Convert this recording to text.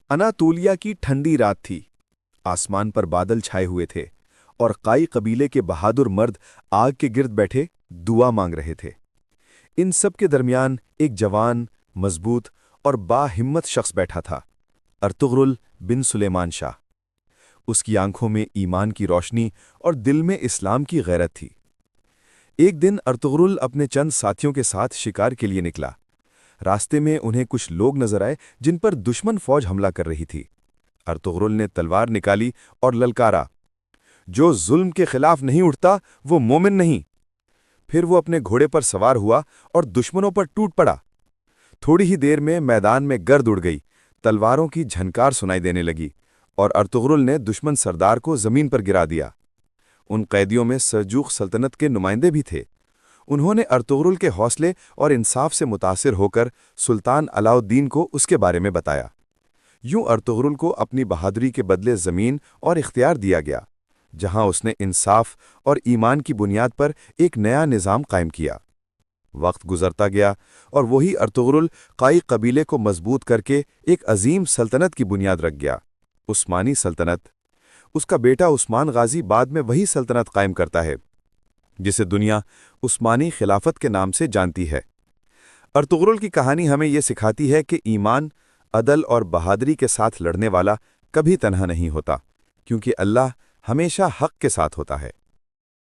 Anatolia की ठंडी रात थी। आसमान पर बादल छाए हुए थे और काई कबीले के बहादुर मर्द आग के गिर्द बैठे दुआ मांग रहे थे। इन सब के दरमियान एक जवान, मजबूत और बाहिम्मत शख्स बैठा था, अर्तुगरुल बिन सुलेमान शाह। उसकी आंखों में ईमान की रोशनी और दिल में इस्लाम की गैरत थी। एक दिन अर्तुगरुल अपने चंद साथियों के साथ शिकार के लिए निकला। रास्ते में उन्हें कुछ लोग नजर आए जिन पर दुश्मन फौज हमला कर रही थी। अर्तुगरुल ने तलवार निकाली और ललकारा, जो जुल्म के खिलाफ नहीं उठता वो मोमिन नहीं। फिर वो अपने घोड़े पर सवार हुआ और दुश्मनों पर टूट पड़ा। थोड़ी ही देर में मैदान में गर्द उड़ गई, तलवारों की झनकार सुनाई देने लगी और अर्तुगरुल ने दुश्मन सरदार को जमीन पर गिरा दिया। उन कैदियों में सल्जूक सल्तनत के नुमाइंदे भी थे। उन्होंने अर्तुगरुल के हौसले और इंसाफ से मुतासिर होकर सुल्तान अलाउद्दीन को उसके बारे में बताया। यूं अर्तुगरुल को अपनी बहादुरी के बदले ज़मीन और इख्तियार दिया गया, जहां उसने इंसाफ और ईमान की बुनियाद पर एक नया निज़ाम कायम किया। वक्त गुजरता गया और वही अर्तुगरुल काई कबीले को मजबूत करके एक अजीम सल्तनत की बुनियाद रख गया, उस्मानी सल्तनत। उसका बेटा उस्मान गाजी बाद में वही सल्तनत कायम करता है, जिसे दुनिया उस्मानी खिलाफत के नाम से जानती है। अर्तुगरुल की कहानी हमें यह सिखाती है कि ईमान, अदल और बहादुरी के साथ लड़ने वाला कभी तन्हा नहीं होता, क्योंकि अल्लाह हमेशा हक के साथ होता है।